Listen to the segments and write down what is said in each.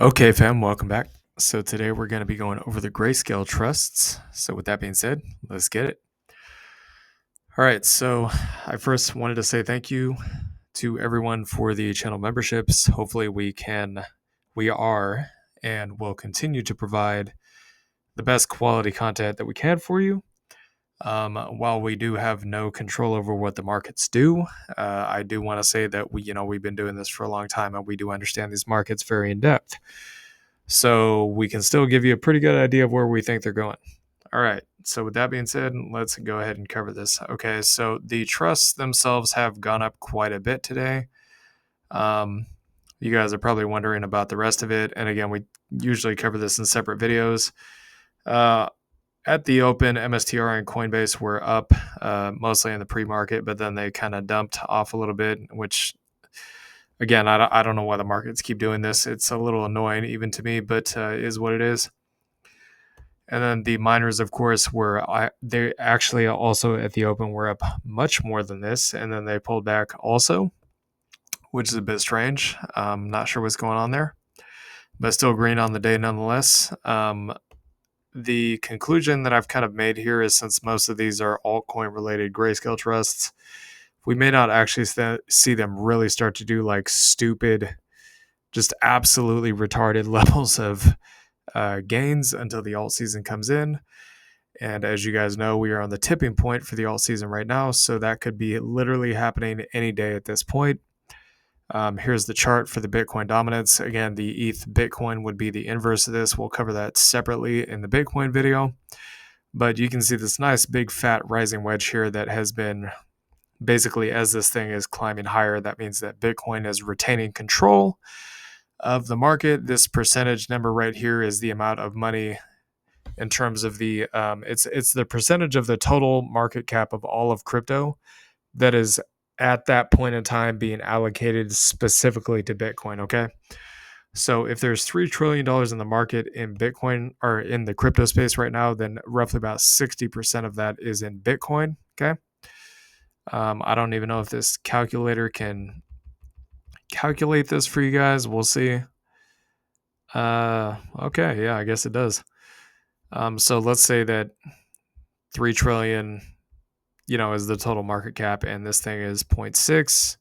Okay, fam, welcome back. So today we're going to be going over the grayscale trusts. So with that being said, let's get it. All right, so I first wanted to say thank you to everyone for the channel memberships. Hopefully we are, and will continue to provide the best quality content that we can for you. While we do have no control over what the markets do, I do want to say that we've been doing this for a long time and we do understand these markets very in depth. So we can still give you a pretty good idea of where we think they're going. All right. So with that being said, let's go ahead and cover this. Okay. So the trusts themselves have gone up quite a bit today. You guys are probably wondering about the rest of it. And again, we usually cover this in separate videos. At the open, MSTR and Coinbase were up mostly in the pre-market, but then they kind of dumped off a little bit, which again, I don't know why the markets keep doing this. It's a little annoying even to me, but is what it is. And then the miners, of course, they actually also at the open were up much more than this, and then they pulled back also, which is a bit strange. Not sure what's going on there, but still green on the day nonetheless. The conclusion that I've kind of made here is since most of these are altcoin related grayscale trusts, we may not actually see them really start to do like stupid, just absolutely retarded levels of gains until the alt season comes in. And as you guys know, we are on the tipping point for the alt season right now. So that could be literally happening any day at this point. Here's the chart for the Bitcoin dominance. Again, the ETH Bitcoin would be the inverse of this. We'll cover that separately in the Bitcoin video. But you can see this nice big fat rising wedge here that has been basically, as this thing is climbing higher, that means that Bitcoin is retaining control of the market. This percentage number right here is the amount of money in terms of the it's the percentage of the total market cap of all of crypto that is at that point in time being allocated specifically to Bitcoin. Okay, so if there's $3 trillion in the market in Bitcoin or in the crypto space right now, then roughly about 60% of that is in Bitcoin. Okay, I don't even know if this calculator can calculate this for you guys. We'll see. Okay, yeah, I guess it does. So let's say that 3 trillion, is the total market cap, and this thing is 0.6.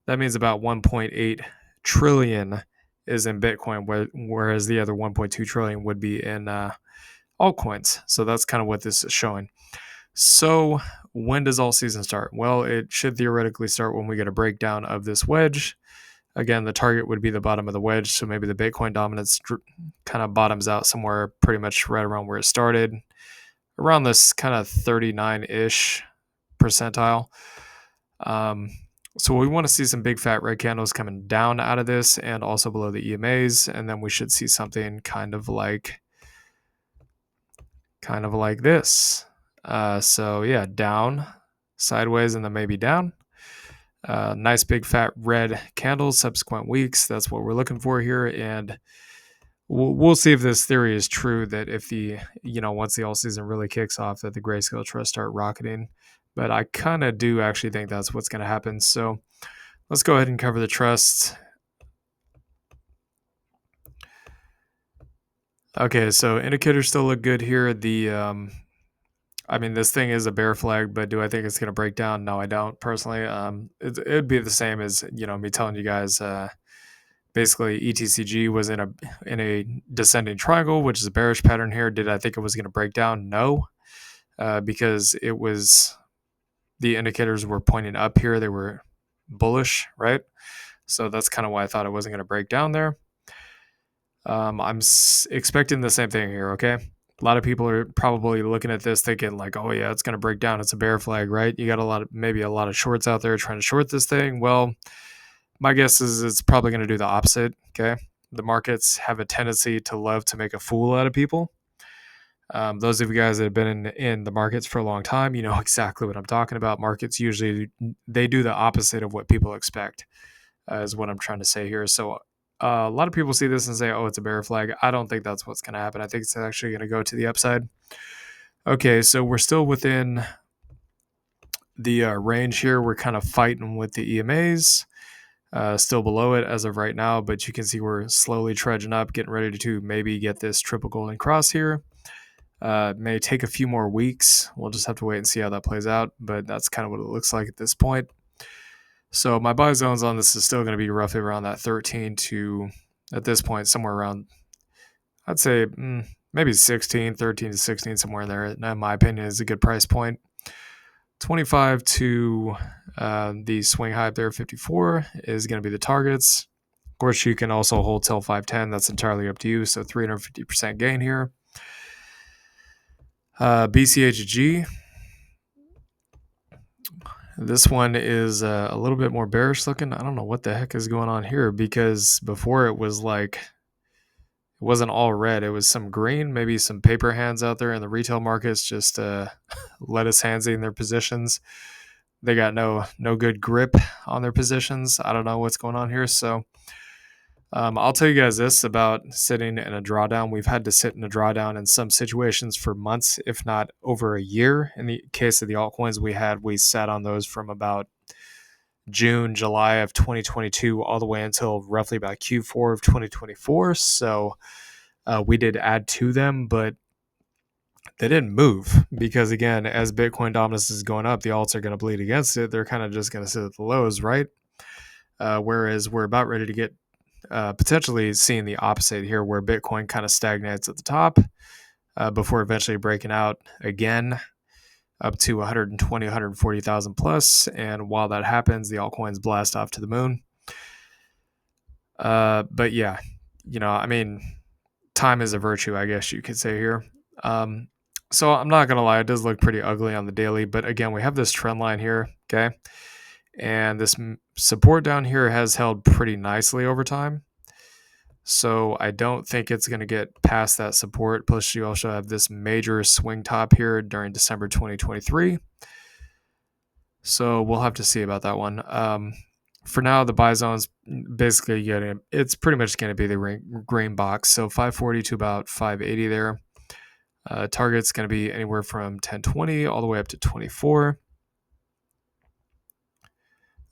That means about 1.8 trillion is in Bitcoin, whereas the other 1.2 trillion would be in altcoins. So that's kind of what this is showing. So when does alt season start? Well, it should theoretically start when we get a breakdown of this wedge. Again, the target would be the bottom of the wedge. So maybe the Bitcoin dominance kind of bottoms out somewhere pretty much right around where it started, around this kind of 39-ish percentile. So we want to see some big fat red candles coming down out of this and also below the EMAs. And then we should see something kind of like this. So yeah, down, sideways, and then maybe down. Nice big fat red candles subsequent weeks. That's what we're looking for here. And we'll see if this theory is true, that if once the alt season really kicks off, that the grayscale trusts start rocketing. But I kind of do actually think that's what's going to happen. So let's go ahead and cover the trusts. Okay, so indicators still look good here. This thing is a bear flag, but do I think it's going to break down? No, I don't personally. It'd be the same as me telling you guys. Basically, ETCG was in a descending triangle, which is a bearish pattern here. Did I think it was going to break down? No, because the indicators were pointing up here. They were bullish, right? So that's kind of why I thought it wasn't going to break down there. I'm expecting the same thing here, okay? A lot of people are probably looking at this thinking like, oh yeah, it's going to break down. It's a bear flag, right? You got maybe a lot of shorts out there trying to short this thing. Well, my guess is it's probably going to do the opposite, okay? The markets have a tendency to love to make a fool out of people. Those of you guys that have been in the markets for a long time, you know exactly what I'm talking about. Markets usually, they do the opposite of what people expect, is what I'm trying to say here. So a lot of people see this and say, oh, it's a bear flag. I don't think that's what's going to happen. I think it's actually going to go to the upside. Okay, so we're still within the range here. We're kind of fighting with the EMAs. Still below it as of right now, but you can see we're slowly trudging up, getting ready to maybe get this triple golden cross here. May take a few more weeks. We'll just have to wait and see how that plays out, but that's kind of what it looks like at this point. So my buy zones on this is still going to be roughly around that 13 to, at this point, somewhere around, I'd say maybe 16, 13 to 16, somewhere in there, in my opinion, is a good price point. 25 to the swing high up there, 54, is going to be the targets. Of course, you can also hold till 510. That's entirely up to you. So 350% gain here. BCHG. This one is a little bit more bearish looking. I don't know what the heck is going on here, because before it was like, it wasn't all red. It was some green, maybe some paper hands out there in the retail markets, just lettuce hands in their positions. They got no good grip on their positions. I don't know what's going on here. So I'll tell you guys this about sitting in a drawdown. We've had to sit in a drawdown in some situations for months, if not over a year. In the case of the altcoins we sat on those from about June, July of 2022 all the way until roughly about Q4 of 2024. So we did add to them, but they didn't move because, again, as Bitcoin dominance is going up, the alts are going to bleed against it. They're kind of just going to sit at the lows, right? Whereas we're about ready to get potentially seeing the opposite here, where Bitcoin kind of stagnates at the top before eventually breaking out again up to 120, 140,000 plus. And while that happens, the altcoins blast off to the moon. But yeah, I mean, time is a virtue, I guess you could say here. So I'm not going to lie, it does look pretty ugly on the daily, but again, we have this trend line here, okay? And this support down here has held pretty nicely over time. So I don't think it's going to get past that support. Plus, you also have this major swing top here during December 2023. So we'll have to see about that one. For now, the buy zone's basically it's pretty much going to be the green box. So 540 to about 580 there. Target's going to be anywhere from 1020 all the way up to 24.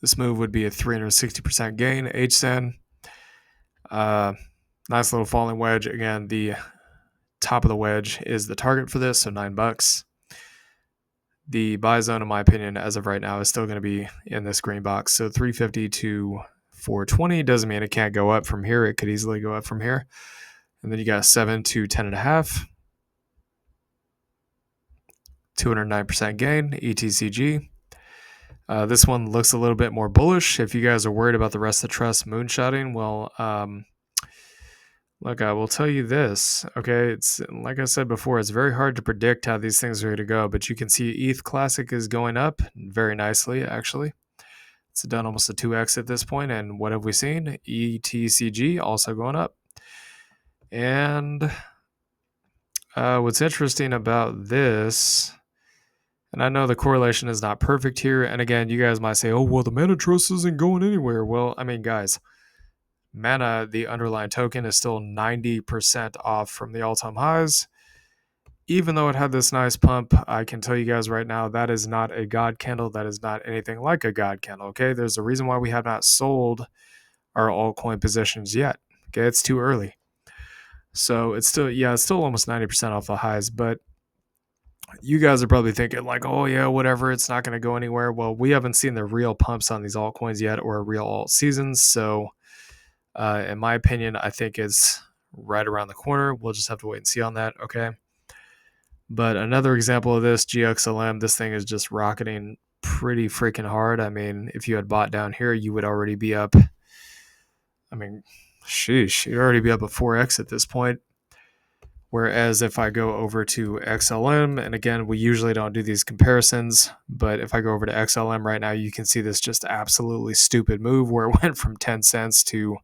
This move would be a 360% gain, HZEN. Nice little falling wedge. Again, the top of the wedge is the target for this, so $9. The buy zone, in my opinion, as of right now, is still going to be in this green box. So 350 to 420 doesn't mean it can't go up from here. It could easily go up from here. And then you got 7 to 10.5. 209% gain, ETCG. This one looks a little bit more bullish. If you guys are worried about the rest of the trust moonshotting, well, look, I will tell you this, okay? It's like I said before, it's very hard to predict how these things are going to go, but you can see ETH Classic is going up very nicely, actually. It's done almost a 2x at this point, and what have we seen? ETCG also going up. And what's interesting about this, and I know the correlation is not perfect here, and again, you guys might say, oh, well, the Mana Trust isn't going anywhere. Well, I mean, guys, Mana, the underlying token, is still 90% off from the all-time highs. Even though it had this nice pump, I can tell you guys right now, that is not a God candle. That is not anything like a God candle, okay? There's a reason why we have not sold our altcoin positions yet, okay? It's too early. So it's still almost 90% off the highs, but you guys are probably thinking like, oh yeah, whatever, it's not going to go anywhere. Well, we haven't seen the real pumps on these altcoins yet, or real alt seasons. So in my opinion, I think it's right around the corner. We'll just have to wait and see on that, okay? But another example of this, GXLM, this thing is just rocketing pretty freaking hard. I mean, if you had bought down here, you would already be up. I mean, sheesh, you'd already be up at 4x at this point. Whereas if I go over to XLM, and again, we usually don't do these comparisons, but if I go over to XLM right now, you can see this just absolutely stupid move where it went from 10 cents to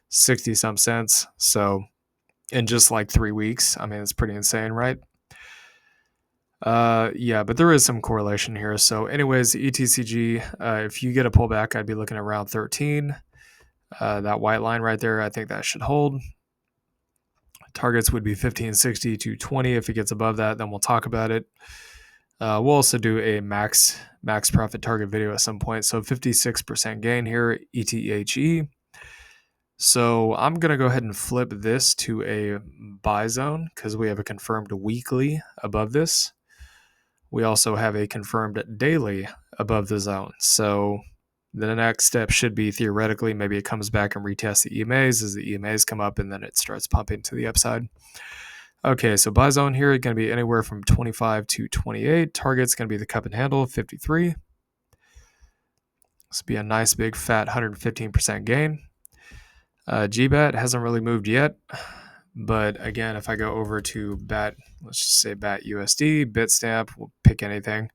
60 some cents. So in just like 3 weeks, I mean, it's pretty insane, right? Yeah, but there is some correlation here. So anyways, ETCG, if you get a pullback, I'd be looking at around 13. That white line right there, I think that should hold. Targets would be 1560 to 20. If it gets above that, then we'll talk about it. We'll also do a max profit target video at some point. So 56% gain here, ETHE. So I'm going to go ahead and flip this to a buy zone because we have a confirmed weekly above this. We also have a confirmed daily above the zone. So the next step should be theoretically maybe it comes back and retests the EMAs as the EMAs come up and then it starts pumping to the upside. Okay, so buy zone here is going to be anywhere from 25 to 28. Target's going to be the cup and handle, 53. This will be a nice big fat 115% gain. GBAT hasn't really moved yet, but again, if I go over to BAT, let's just say BAT USD, Bitstamp, we'll pick anything.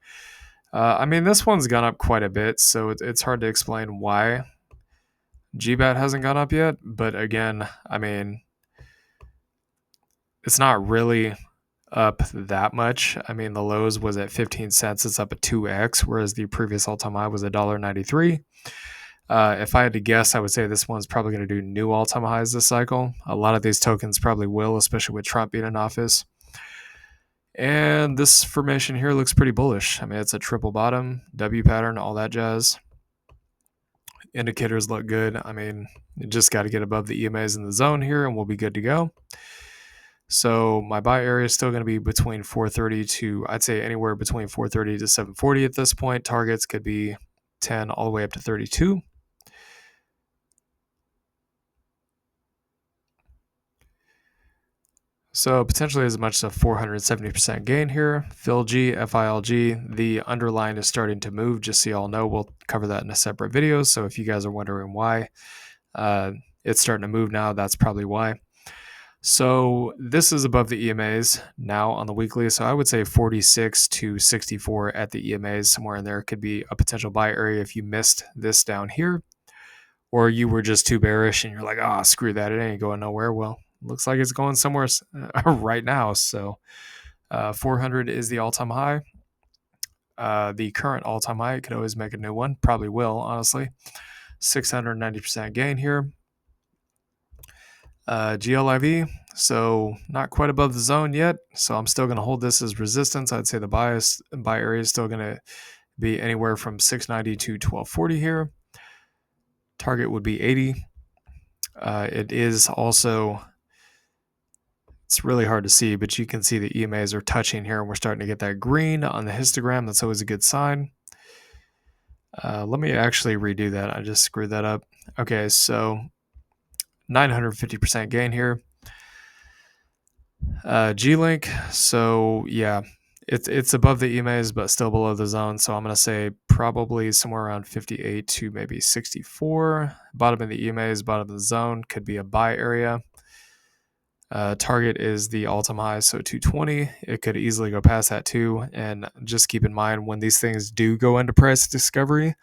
I mean, this one's gone up quite a bit, so it's hard to explain why GBAT hasn't gone up yet. But again, I mean, it's not really up that much. I mean, the lows was at 15 cents. It's up at 2x, whereas the previous all-time high was $1.93. If I had to guess, I would say this one's probably going to do new all-time highs this cycle. A lot of these tokens probably will, especially with Trump being in office. And this formation here looks pretty bullish. I mean, it's a triple bottom, W pattern, all that jazz. Indicators look good. I mean, you just got to get above the EMAs in the zone here and we'll be good to go. So my buy area is still going to be between 430 to, I'd say anywhere between 430 to 740 at this point. Targets could be 10 all the way up to 32. So potentially as much as a 470% gain here. FILG, FILG, the underline is starting to move, just so y'all know. We'll cover that in a separate video. So if you guys are wondering why it's starting to move now, that's probably why. So this is above the EMAs now on the weekly. So I would say 46 to 64 at the EMAs, somewhere in there could be a potential buy area if you missed this down here, or you were just too bearish and you're like, oh, screw that, it ain't going nowhere. Well, looks like it's going somewhere right now. So 400 is the all-time high. The current all-time high, could always make a new one. Probably will, honestly. 690% gain here. GLIV, so not quite above the zone yet. So I'm still going to hold this as resistance. I'd say the buy area is still going to be anywhere from 690 to 1240 here. Target would be 80. It is also, it's really hard to see, but you can see the EMAs are touching here and we're starting to get that green on the histogram. That's always a good sign. Let me actually redo that. I just screwed that up. Okay, so 950% gain here. G-Link, so yeah, it's above the EMAs, but still below the zone. So I'm going to say probably somewhere around 58 to maybe 64. Bottom of the EMAs, bottom of the zone, could be a buy area. Target is the all-time high, so 220. It could easily go past that too. And just keep in mind, when these things do go into price discovery,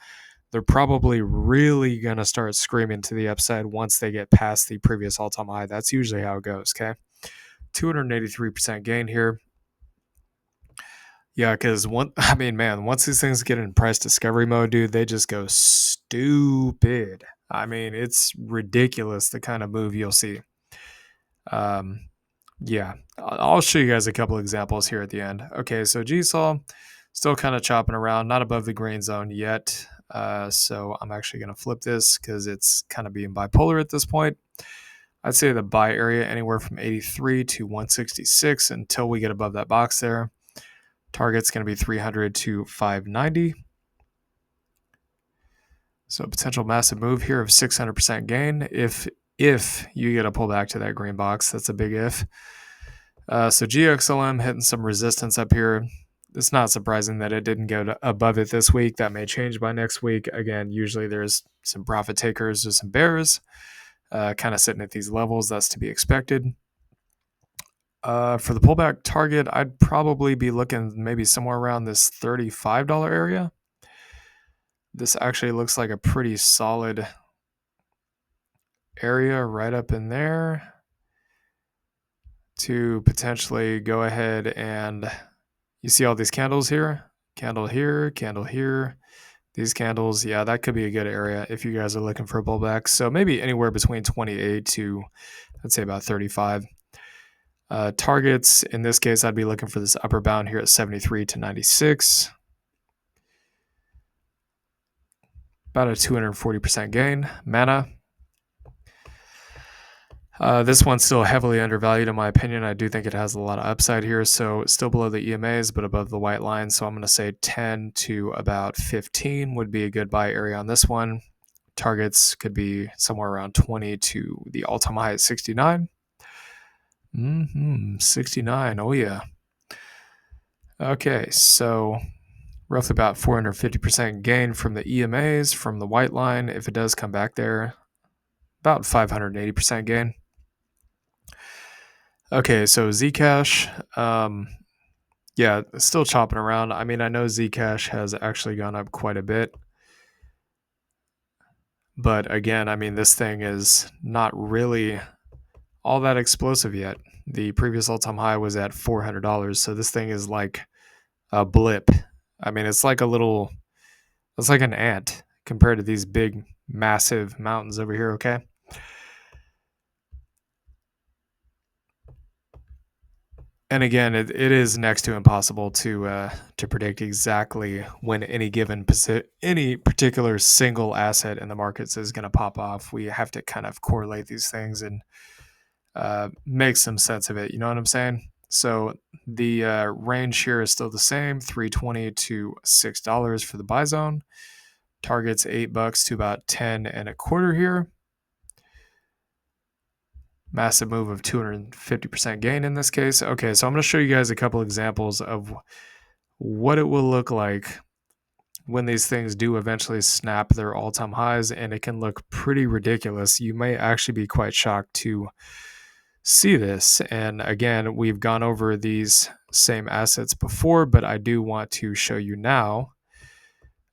they're probably really going to start screaming to the upside once they get past the previous all-time high. That's usually how it goes, okay? 283% gain here. Yeah, because once these things get in price discovery mode, dude, they just go stupid. I mean, it's ridiculous the kind of move you'll see. Yeah, I'll show you guys a couple examples here at the end. Okay, so GSOL still kind of chopping around, not above the green zone yet. So I'm actually going to flip this because it's kind of being bipolar at this point. I'd say the buy area anywhere from 83 to 166 until we get above that box there. Target's going to be 300 to 590. So potential massive move here of 600% gain if you get a pullback to that green box. That's a big if. So GXLM hitting some resistance up here. It's not surprising that it didn't go above it this week. That may change by next week. Again, usually there's some profit takers or some bears kind of sitting at these levels. That's to be expected. For the pullback target, I'd probably be looking maybe somewhere around this $35 area. This actually looks like a pretty solid area right up in there to potentially go ahead and, you see all these candles here? Candle here, candle here. These candles, yeah, that could be a good area if you guys are looking for a pullback. So maybe anywhere between 28 to, I'd say about 35. Targets, in this case, I'd be looking for this upper bound here at 73 to 96. About a 240% gain. Mana. This one's still heavily undervalued in my opinion. I do think it has a lot of upside here. So still below the EMAs, but above the white line. So I'm going to say 10 to about 15 would be a good buy area on this one. Targets could be somewhere around 20 to the all-time high at 69. 69. Oh, yeah. Okay, so roughly about 450% gain from the EMAs, from the white line. If it does come back there, about 580% gain. Okay, so Zcash, yeah, still chopping around. I mean, I know Zcash has actually gone up quite a bit. But again, I mean, this thing is not really all that explosive yet. The previous all-time high was at $400, so this thing is like a blip. I mean, it's like an ant compared to these big, massive mountains over here, okay? And again, it is next to impossible to predict exactly when any particular single asset in the markets is going to pop off. We have to kind of correlate these things and make some sense of it. You know what I'm saying? So the range here is still the same, $3.20 to $6 for the buy zone. Targets $8 to about 10 and a quarter here. Massive move of 250% gain in this case. Okay, so I'm going to show you guys a couple examples of what it will look like when these things do eventually snap their all-time highs, and it can look pretty ridiculous. You may actually be quite shocked to see this. And again, we've gone over these same assets before, but I do want to show you now,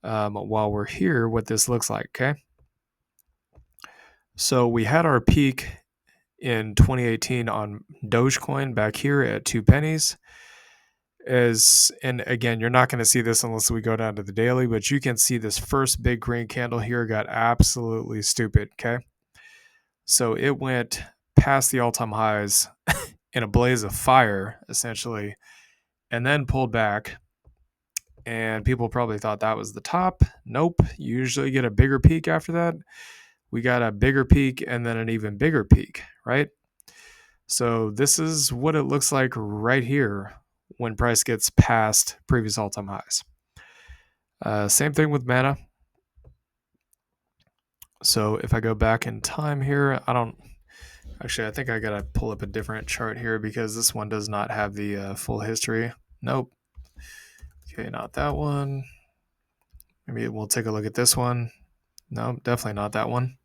while we're here, what this looks like, okay? So we had our peak in 2018 on Dogecoin back here at 2 pennies. And again, you're not going to see this unless we go down to the daily, but you can see this first big green candle here got absolutely stupid, okay? So it went past the all-time highs in a blaze of fire, essentially, and then pulled back. And people probably thought that was the top. Nope. You usually get a bigger peak after that. We got a bigger peak and then an even bigger peak, right? So this is what it looks like right here when price gets past previous all-time highs. Same thing with Mana. So if I go back in time here, I think I gotta pull up a different chart here because this one does not have the full history. Nope. Okay, not that one. Maybe we'll take a look at this one. No, definitely not that one.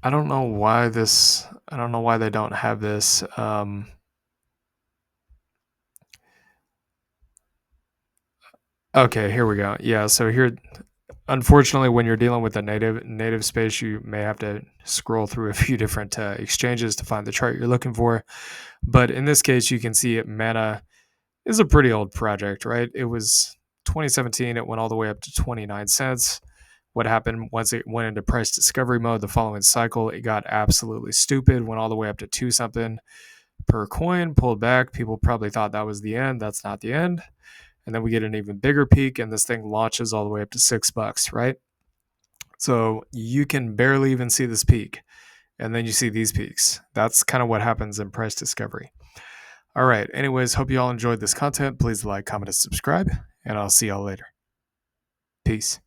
I don't know why they don't have this. Okay, here we go. Yeah, so here, unfortunately, when you're dealing with the native space, you may have to scroll through a few different exchanges to find the chart you're looking for. But in this case, you can see it. Mana is a pretty old project, right? It was 2017. It went all the way up to 29 cents. What happened once it went into price discovery mode the following cycle, it got absolutely stupid, went all the way up to 2 something per coin, pulled back. People probably thought that was the end. That's not the end. And then we get an even bigger peak, and this thing launches all the way up to $6, right? So you can barely even see this peak. And then you see these peaks. That's kind of what happens in price discovery. All right. Anyways, hope you all enjoyed this content. Please like, comment, and subscribe, and I'll see y'all later. Peace.